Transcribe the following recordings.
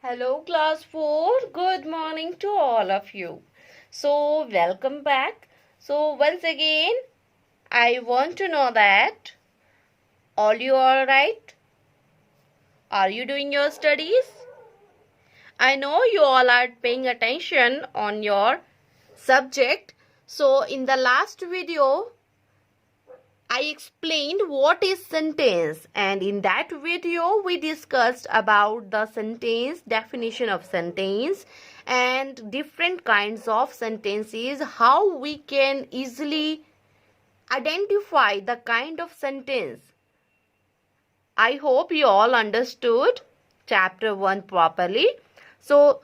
Hello class 4, good morning to all of you. So welcome back. So once again I want to know that all you all right? Are you doing your studies? I know you all are paying attention on your subject. So in the last video I explained what is sentence, and in that video we discussed about the sentence, definition of sentence and different kinds of sentences, how we can easily identify the kind of sentence. I hope you all understood chapter 1 properly. So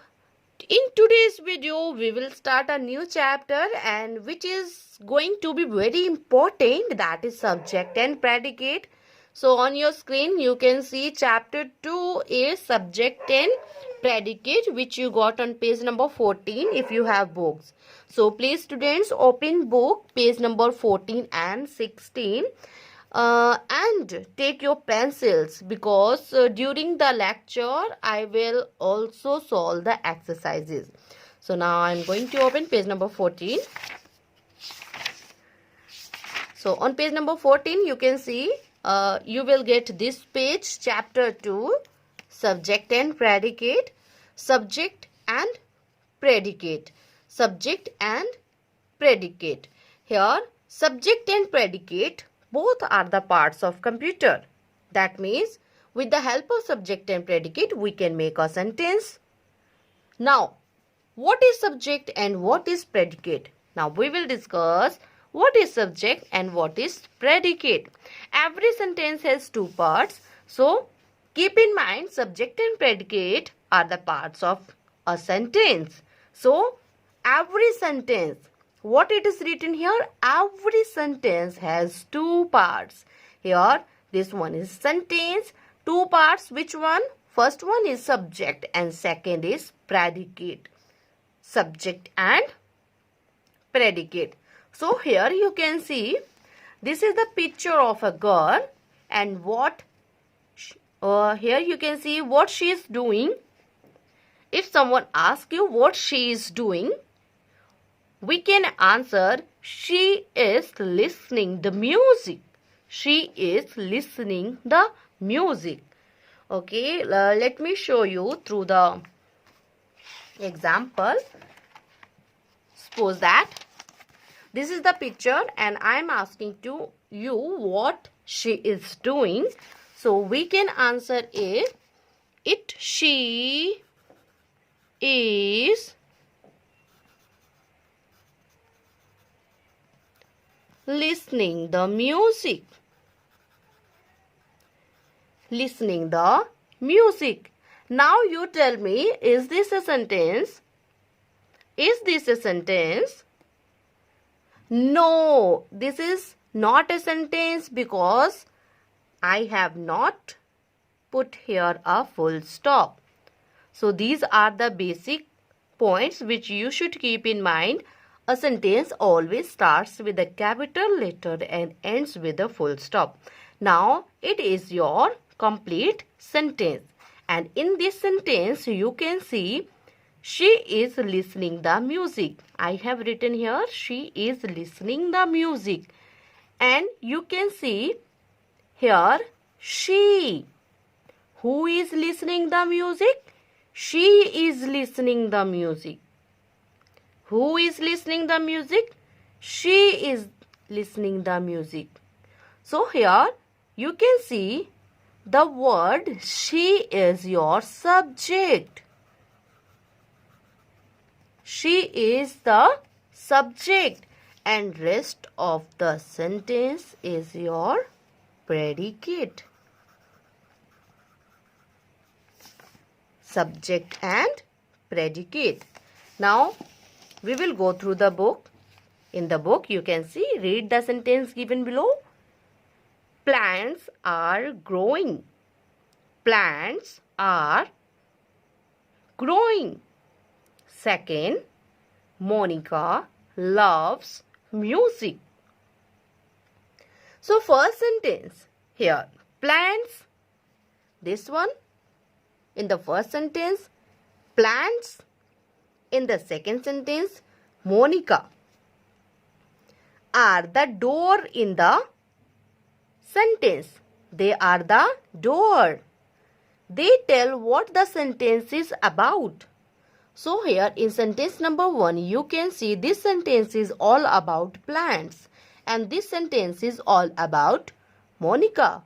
in today's video we will start a new chapter, and which is going to be very important, that is subject and predicate. So on your screen you can see chapter 2 is subject and predicate, which you got on page number 14 if you have books. So please students, open book page number 14 and 16. And take your pencils, because during the lecture I will also solve the exercises. So now I'm going to open page number 14. So on page number 14 you can see you will get this page, chapter 2, subject and predicate, subject and predicate, subject and predicate. Here subject and predicate both are the parts of computer. That means with the help of subject and predicate we can make a sentence. Now what is subject and what is predicate? Now we will discuss what is subject and what is predicate. Every sentence has two parts. So keep in mind, subject and predicate are the parts of a sentence. So every sentence, what it is written here, every sentence has two parts. Here this one is sentence, two parts. Which one? First one is subject and second is predicate. Subject and predicate. So here you can see this is the picture of a girl, and what here you can see what she is doing. If someone asks you what she is doing, we can answer she is listening the music. She is listening the music. Okay, let me show you through the example. Suppose that this is the picture and I am asking to you what she is doing. So we can answer she is listening the music. Listening the music. Now you tell me, is this a sentence? Is this a sentence? No, this is not a sentence because I have not put here a full stop. So these are the basic points which you should keep in mind. A sentence always starts with a capital letter and ends with a full stop. Now it is your complete sentence, and in this sentence you can see she is listening the music. I have written here she is listening the music, and you can see here she. Who is listening the music? She is listening the music. Who is listening the music? She is listening the music. So here you can see the word she is your subject. She is the subject, and rest of the sentence is your predicate. Subject and predicate. Now we will go through the book. In the book you can see, read the sentence given below. Plants are growing. Plants are growing. Second, Monica loves music. So first sentence here, plants. This one, in the first sentence, plants. In the second sentence, Monica are the door in the sentence. They are the door. They tell what the sentence is about. So here in sentence number 1, you can see this sentence is all about plants. And this sentence is all about Monica.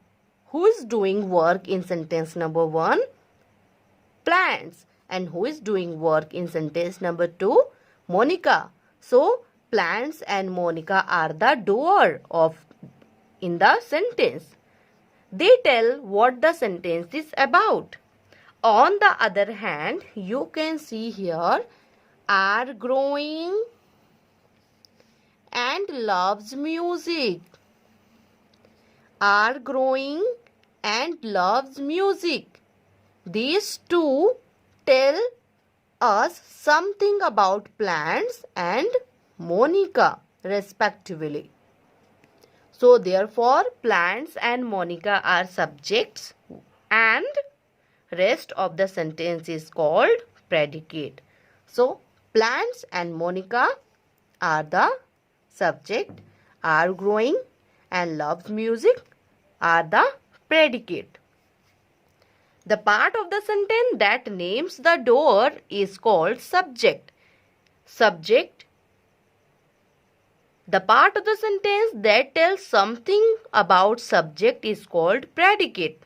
Who is doing work in sentence number 1? Plants. And who is doing work in sentence number 2? Monica. So plants and Monica are the door in the sentence. They tell what the sentence is about. On the other hand, you can see here are growing and loves music. Are growing and loves music. These two tell us something about plants and Monica respectively. So therefore plants and Monica are subjects and rest of the sentence is called predicate. So plants and Monica are the subject, are growing and loves music are the predicate. The part of the sentence that names the door is called subject. The part of the sentence that tells something about subject is called predicate.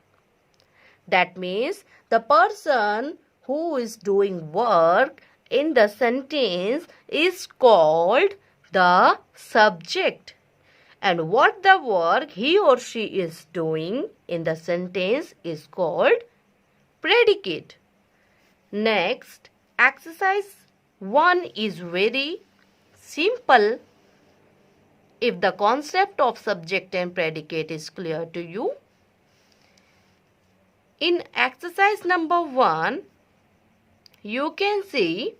That means the person who is doing work in the sentence is called the subject. And what the work he or she is doing in the sentence is called predicate. Next, exercise 1 is very simple. If the concept of subject and predicate is clear to you. In exercise number 1, you can see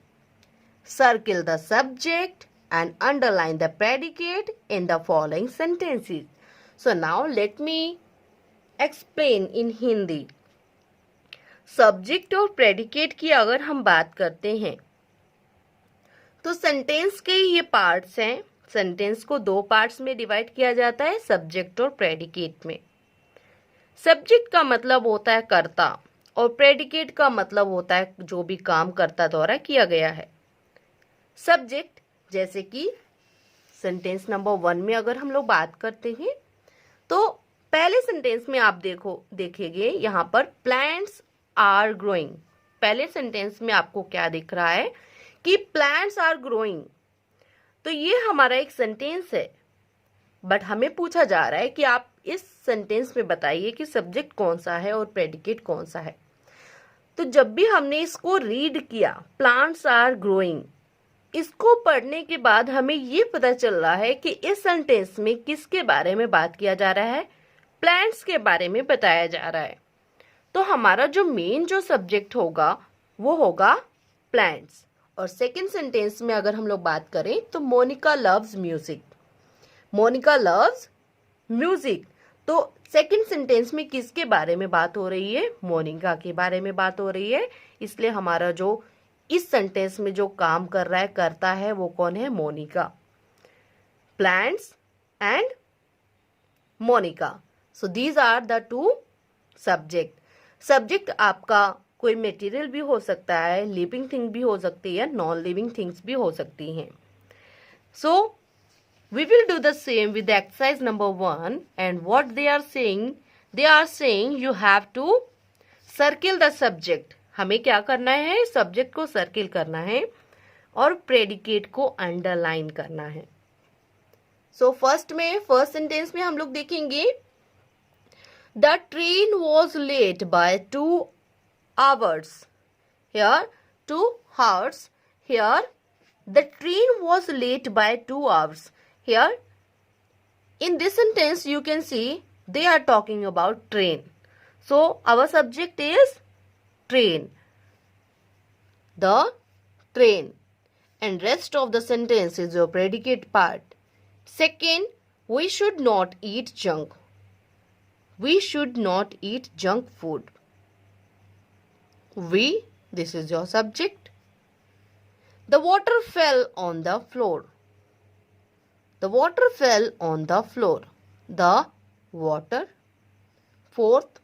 circle the subject and underline the predicate in the following sentences. So now let me explain in Hindi. Subject और predicate की अगर हम बात करते हैं तो sentence के ये पार्ट्स हैं. सेंटेंस को 2 पार्ट्स में डिवाइड किया जाता है, सब्जेक्ट और प्रेडिकेट में. सब्जेक्ट का मतलब होता है कर्ता और प्रेडिकेट का मतलब होता है जो भी काम कर्ता द्वारा किया गया है. सब्जेक्ट जैसे कि सेंटेंस नंबर 1 में अगर हम लोग बात करते हैं तो पहले सेंटेंस में आप देखेंगे यहाँ पर प्लांट्स आर ग्रोइंग. पहले सेंटेंस में आपको क्या दिख रहा है कि प्लांट्स आर ग्रोइंग. तो ये हमारा एक सेंटेंस है, बट हमें पूछा जा रहा है कि आप इस सेंटेंस में बताइए कि सब्जेक्ट कौन सा है और प्रेडिकेट कौन सा है. तो जब भी हमने इसको रीड किया प्लांट्स आर ग्रोइंग, इसको पढ़ने के बाद हमें ये पता चल रहा है कि इस सेंटेंस में किसके बारे में बात किया जा रहा है, प्लांट्स के बारे में बताया जा रहा है. तो हमारा जो मेन जो सब्जेक्ट होगा वो होगा प्लांट्स. और सेकंड सेंटेंस में अगर हम लोग बात करें तो Monica loves music. Monica loves music. तो सेकंड सेंटेंस में किसके बारे में बात हो रही है, मोनिका के बारे में बात हो रही है. इसलिए हमारा जो इस सेंटेंस में जो काम कर रहा है करता है वो कौन है, Monica. Plants and Monica. So these are the 2 subject. Subject आपका कोई मटेरियल भी हो सकता है, लिविंग थिंग भी हो सकती है, नॉन लिविंग थिंग्स भी हो सकती हैं. सो we will do the same with the exercise number 1, and what they are saying you have to circle the subject. हमें क्या करना है, सब्जेक्ट को सर्किल करना है और प्रेडिकेट को अंडरलाइन करना है. सो फर्स्ट सेंटेंस में हम लोग देखेंगे The train was late by 2 hours. Here 2 hours. Here the train was late by 2 hours. Here in this sentence you can see they are talking about train. So our subject is train. The train. And rest of the sentence is your predicate part. Second, we should not eat junk. We should not eat junk food. We This is your subject. The water fell on the floor. The water fell on the floor. The water. Fourth,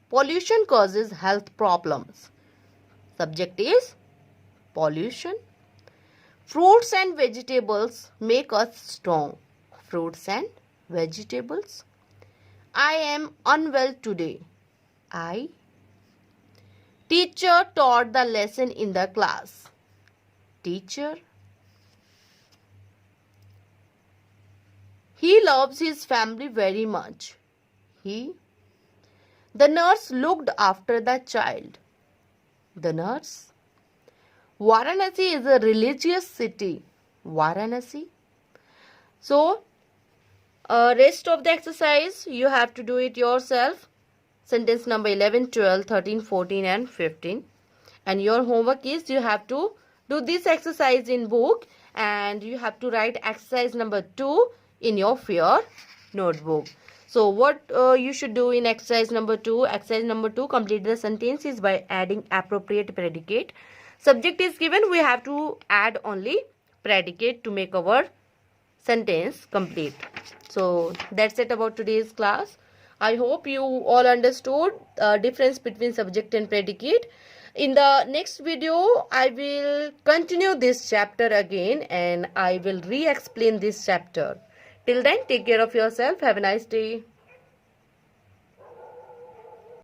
pollution causes health problems. Subject is pollution. Fruits and vegetables make us strong. Fruits and vegetables. I am unwell today. I. Teacher taught the lesson in the class. Teacher. He loves his family very much. He. The nurse looked after the child. The nurse. Varanasi is a religious city. Varanasi. So, rest of the exercise you have to do it yourself. Sentence number 11, 12, 13, 14 and 15. And your homework is you have to do this exercise in book and you have to write exercise number 2 in your notebook. So what you should do in exercise number 2? Exercise number 2, complete the sentences by adding appropriate predicate. Subject is given, we have to add only predicate to make our sentence complete. So that's it about today's class. I hope you all understood the difference between subject and predicate. In the next video, I will continue this chapter again and I will re-explain this chapter. Till then, take care of yourself. Have a nice day.